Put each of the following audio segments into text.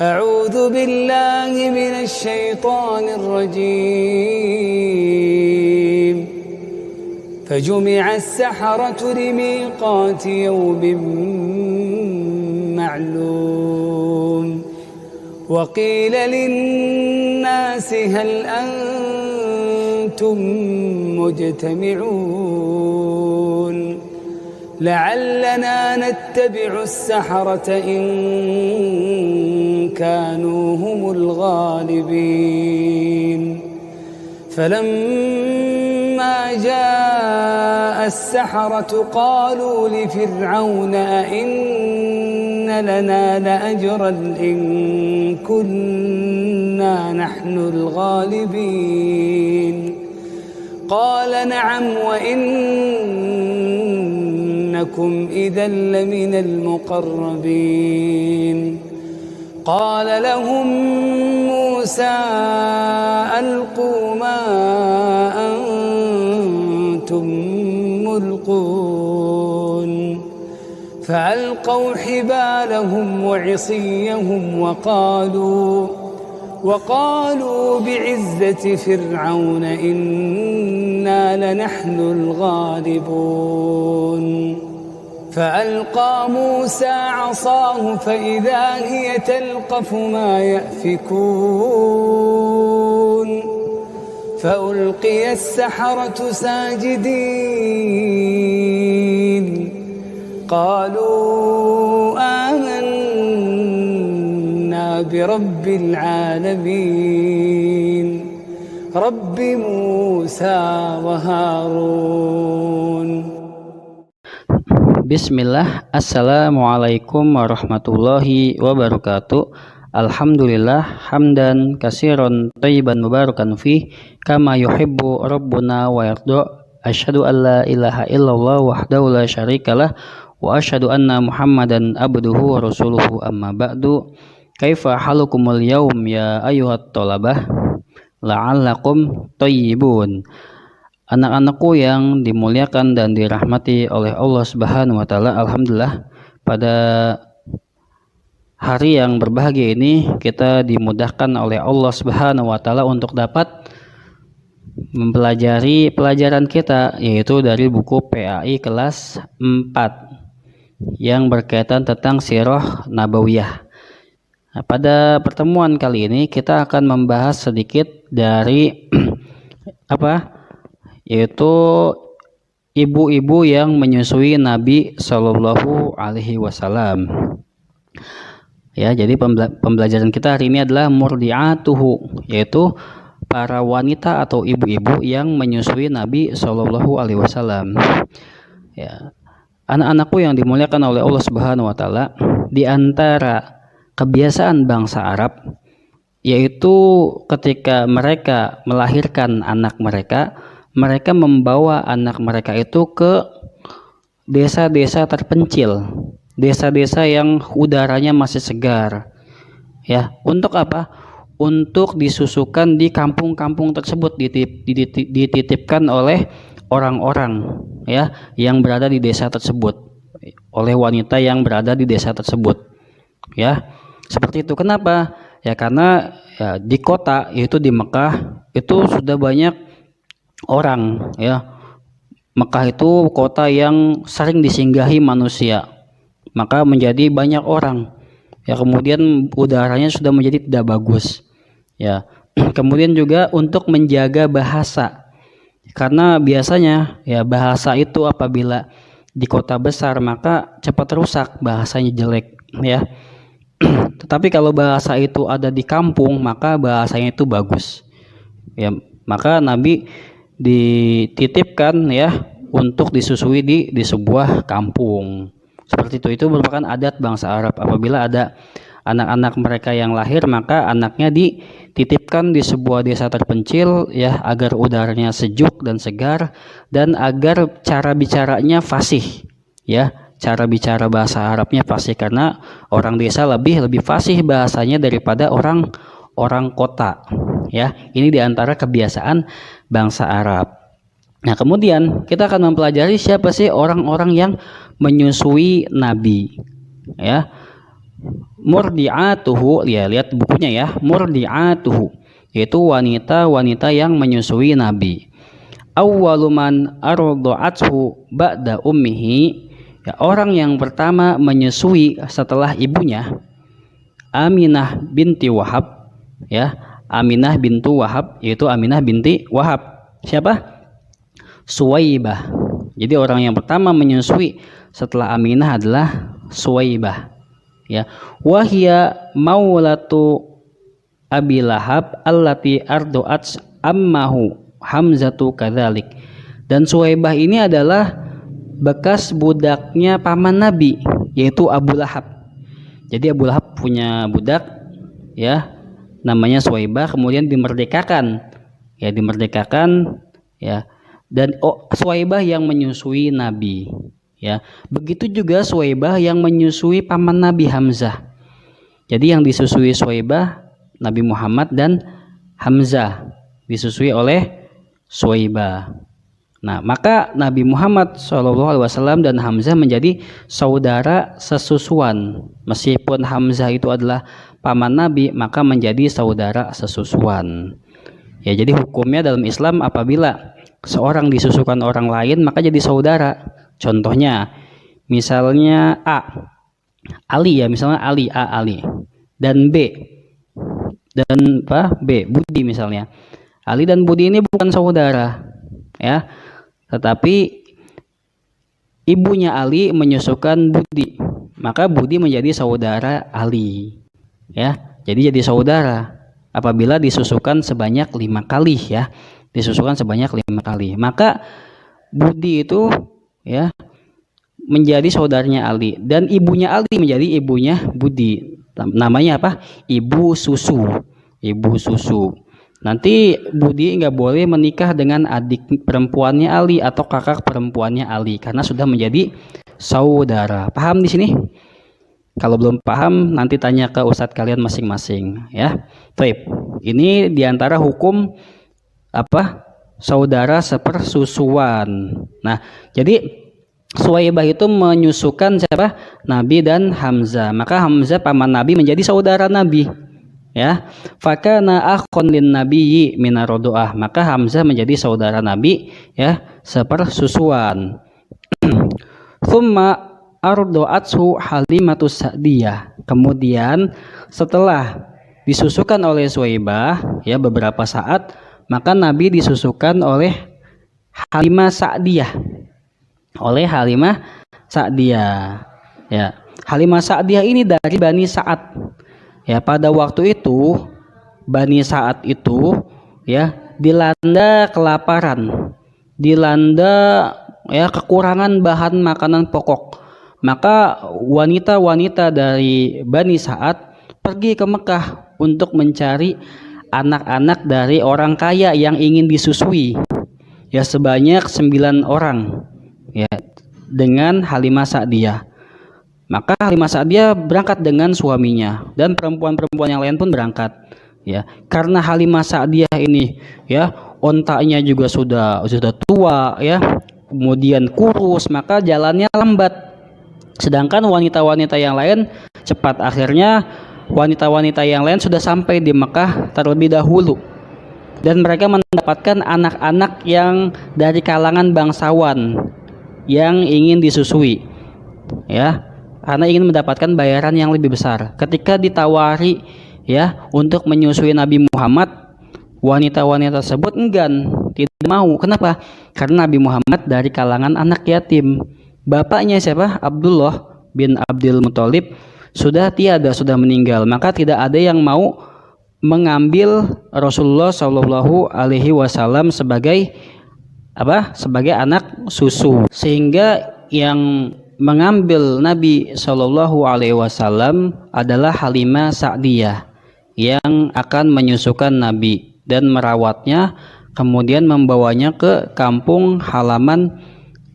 أعوذ بالله من الشيطان الرجيم فجمع السحرة لميقات يوم معلوم وقيل للناس هل أنتم مجتمعون لعلنا نتبع السحرة إن كانوا هم الغالبين فلما جاء السحرة قالوا لفرعون أئن لنا لأجرا إن كنا نحن الغالبين قال نعم وإنكم إذا لمن المقربين قال لهم موسى ألقوا ما أنتم ملقون فألقوا حبالهم وعصيهم وقالوا بعزة فرعون إنا لنحن الغالبون فألقى موسى عصاه فإذا هي تلقف ما يأفكون فألقي السحرة ساجدين قالوا آمنا برب العالمين رب موسى وهارون. Bismillah, assalamualaikum warahmatullahi wabarakatuh. Alhamdulillah, hamdan kasiron thayyiban mubarakan fih kama yuhibbu rabbuna wa yarda. Asyhadu an la ilaha illallah wahdahu la syarikalah wa asyhadu anna Muhammadan abduhu wa rasuluhu, amma ba'du. Kaifa halukumul yaum ya ayyuhat thalabah la'allakum thayyibun. Anak-anakku yang dimuliakan dan dirahmati oleh Allah Subhanahu wa taala, alhamdulillah pada hari yang berbahagia ini kita dimudahkan oleh Allah Subhanahu wa taala untuk dapat mempelajari pelajaran kita, yaitu dari buku PAI kelas 4 yang berkaitan tentang Sirah Nabawiyah. Nah, pada pertemuan kali ini kita akan membahas sedikit dari yaitu ibu-ibu yang menyusui Nabi Shallallahu Alaihi Wasallam. Ya, jadi pembelajaran kita hari ini adalah murdi'atuhu, yaitu para wanita atau ibu-ibu yang menyusui Nabi Shallallahu Alaihi Wasallam. Ya, anak-anakku yang dimuliakan oleh Allah Subhanahu Wa Taala, di antara kebiasaan bangsa Arab, yaitu ketika mereka melahirkan anak mereka, mereka membawa anak mereka itu ke desa-desa terpencil, desa-desa yang udaranya masih segar. Ya, untuk apa? Untuk disusukan di kampung-kampung tersebut, dititipkan oleh orang-orang ya yang berada di desa tersebut, oleh wanita yang berada di desa tersebut. Ya, seperti itu. Kenapa? Ya karena ya, di kota, yaitu di Mekah, itu sudah banyak orang ya. Mekah itu kota yang sering disinggahi manusia, maka menjadi banyak orang ya, kemudian udaranya sudah menjadi tidak bagus ya. Kemudian juga untuk menjaga bahasa, karena biasanya ya bahasa itu apabila di kota besar maka cepat rusak, bahasanya jelek ya. Tetapi kalau bahasa itu ada di kampung maka bahasanya itu bagus ya. Maka Nabi dititipkan ya untuk disusui di sebuah kampung seperti itu. Itu merupakan adat bangsa Arab. Apabila ada anak-anak mereka yang lahir, maka anaknya dititipkan di sebuah desa terpencil ya, agar udaranya sejuk dan segar, dan agar cara bicaranya fasih ya, cara bicara bahasa Arabnya fasih, karena orang desa lebih fasih bahasanya daripada orang kota ya. Ini diantara kebiasaan bangsa Arab. Nah, kemudian kita akan mempelajari siapa sih orang-orang yang menyusui Nabi ya. Murdi'atuhu, ya lihat bukunya ya, murdi'atuhu, yaitu wanita-wanita yang menyusui Nabi. Awwaluman arda'athu ba'da ummihi, ya, orang yang pertama menyusui setelah ibunya, Aminah binti Wahab, ya, Aminah bintu Wahab, yaitu Aminah binti Wahab. Siapa? Suwaibah. Jadi orang yang pertama menyusui setelah Aminah adalah Suwaibah. Ya, wahia maulatu Abi Lahab allati ardu'at ammahu Hamzatu kadzalik. Dan Suwaibah ini adalah bekas budaknya paman Nabi, yaitu Abu Lahab. Jadi Abu Lahab punya budak, ya, namanya Suwaibah, kemudian dimerdekakan, ya, ya. Dan Suwaibah yang menyusui Nabi. Ya, begitu juga Suwaibah yang menyusui paman Nabi Hamzah. Jadi yang disusui Suwaibah Nabi Muhammad dan Hamzah disusui oleh Suwaibah. Nah, maka Nabi Muhammad SAW dan Hamzah menjadi saudara sesusuan. Meskipun Hamzah itu adalah paman Nabi, maka menjadi saudara sesusuan. Ya, jadi hukumnya dalam Islam apabila seorang disusukan orang lain maka jadi saudara. Contohnya, misalnya Ali, ya, misalnya Ali, Ali, dan B Budi misalnya. Ali dan Budi ini bukan saudara, ya, tetapi ibunya Ali menyusukan Budi, maka Budi menjadi saudara Ali, ya. Jadi saudara apabila disusukan sebanyak 5 kali, ya, disusukan sebanyak 5 kali, maka Budi itu, ya, menjadi saudaranya Ali dan ibunya Ali menjadi ibunya Budi. Namanya apa? Ibu susu. Nanti Budi nggak boleh menikah dengan adik perempuannya Ali atau kakak perempuannya Ali karena sudah menjadi saudara. Paham di sini? Kalau belum paham nanti tanya ke ustadz kalian masing-masing, ya. Baik. Ini diantara hukum saudara sepersusuan. Nah, jadi Suwaibah itu menyusukan siapa? Nabi dan Hamzah. Maka Hamzah paman Nabi menjadi saudara Nabi, ya. Fakana akhon lin nabiyyi minarodoah. Maka Hamzah menjadi saudara Nabi, ya, sepersusuan. Tsumma ardo'athu Halimatus Sa'diyah. Kemudian setelah disusukan oleh Suwaibah, ya, beberapa saat, maka Nabi disusukan oleh Halimah Sa'diyah. Ya. Halimah Sa'diyah ini dari Bani Sa'ad. Ya, pada waktu itu Bani Sa'ad itu, ya, dilanda kelaparan, dilanda, ya, kekurangan bahan makanan pokok. Maka wanita-wanita dari Bani Sa'ad pergi ke Mekah untuk mencari anak-anak dari orang kaya yang ingin disusui, ya, sebanyak 9 orang, ya, dengan Halimah Sa'diyah. Maka Halimah Sa'diyah berangkat dengan suaminya dan perempuan-perempuan yang lain pun berangkat, ya. Karena Halimah Sa'diyah ini, ya, ontaknya juga sudah tua, ya, kemudian kurus, maka jalannya lambat. Sedangkan wanita-wanita yang lain cepat. Akhirnya wanita-wanita yang lain sudah sampai di Mekah terlebih dahulu dan mereka mendapatkan anak-anak yang dari kalangan bangsawan yang ingin disusui, ya, karena ingin mendapatkan bayaran yang lebih besar. Ketika ditawari, ya, untuk menyusui Nabi Muhammad, wanita-wanita tersebut enggan, tidak mau. Kenapa? Karena Nabi Muhammad dari kalangan anak yatim. Bapaknya siapa? Abdullah bin Abdul Muthalib sudah meninggal, maka tidak ada yang mau mengambil Rasulullah Shallallahu Alaihi Wasallam sebagai anak susu, sehingga yang mengambil Nabi Shallallahu Alaihi Wasallam adalah Halimah Sa'diyah yang akan menyusukan Nabi dan merawatnya, kemudian membawanya ke kampung halaman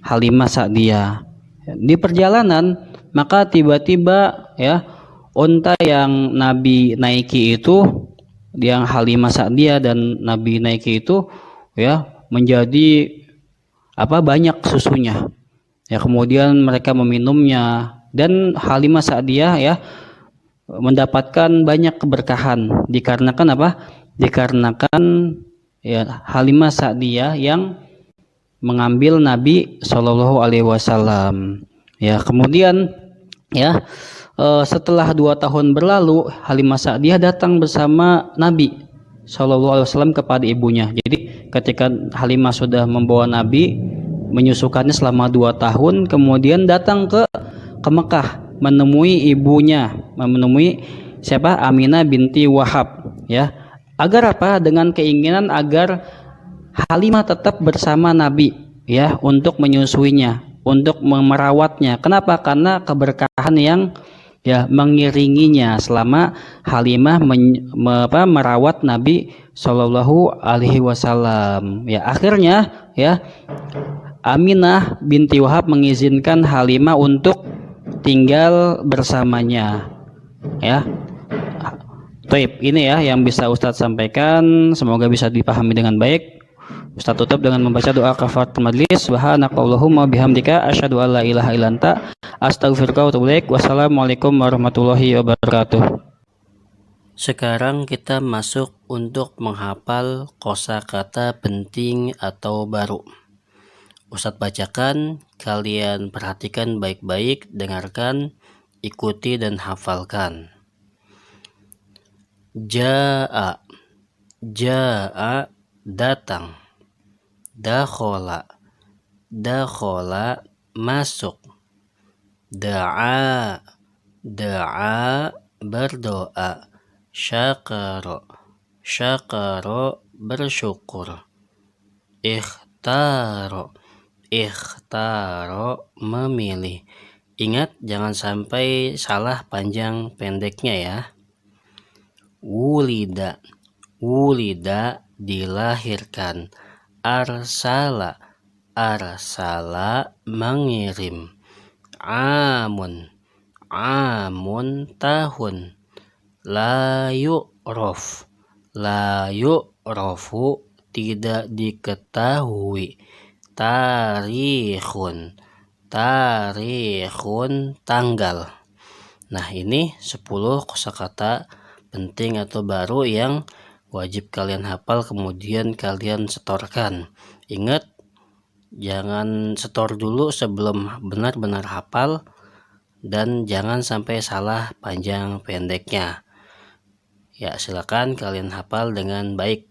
Halimah Sa'diyah. Di perjalanan maka tiba-tiba, ya, unta yang Nabi naiki itu, yang Halimah Sa'diyah dan Nabi naiki itu, ya, menjadi banyak susunya, ya, kemudian mereka meminumnya dan Halimah Sa'diyah, ya, mendapatkan banyak keberkahan. Dikarenakan apa? Dikarenakan ya Halimah Sa'diyah yang mengambil Nabi Shallallahu Alaihi Wasallam. Ya, kemudian ya setelah 2 tahun berlalu, Halimah Sa'diyah datang bersama Nabi Shallallahu Alaihi Wasallam kepada ibunya. Jadi ketika Halimah sudah membawa Nabi, menyusukannya selama 2 tahun, kemudian datang ke Mekah menemui ibunya, menemui siapa? Aminah binti Wahab, ya. Agar apa? Dengan keinginan agar Halimah tetap bersama Nabi, ya, untuk menyusuinya, untuk merawatnya. Kenapa? Karena keberkahan yang ya mengiringinya selama Halimah merawat Nabi Shallallahu Alaihi Wasallam. Ya, akhirnya ya Aminah binti Wahab mengizinkan Halimah untuk tinggal bersamanya, ya. Taib, ini ya yang bisa Ustadz sampaikan, semoga bisa dipahami dengan baik. Ustadz tutup dengan membaca doa kafaratul majlis. Subhanakallahumma bihamdika asyhadu an la ilaha illa anta astaghfiruka wa atubu ilaik. Wassalamualaikum warahmatullahi wabarakatuh. Sekarang kita masuk untuk menghafal kosakata penting atau baru. Ustadz bacakan, kalian perhatikan baik-baik, dengarkan, ikuti dan hafalkan. Ja'a, ja'a datang. Dakhola, dakhola masuk. Da'a, da'a berdoa. Syakaro, syakaro bersyukur. Ikhtaro, ikhtaro memilih. Ingat jangan sampai salah panjang pendeknya ya. Wulida, wulida dilahirkan. Arsala, arsala mengirim. Amun, amun tahun. La yu'raf, la yu'rafu tidak diketahui. Tarikhun, tarikhun tanggal. Nah, ini 10 kosakata penting atau baru yang wajib kalian hafal, kemudian kalian setorkan. Ingat, jangan setor dulu sebelum benar-benar hafal, dan jangan sampai salah panjang pendeknya. Ya, silakan kalian hafal dengan baik.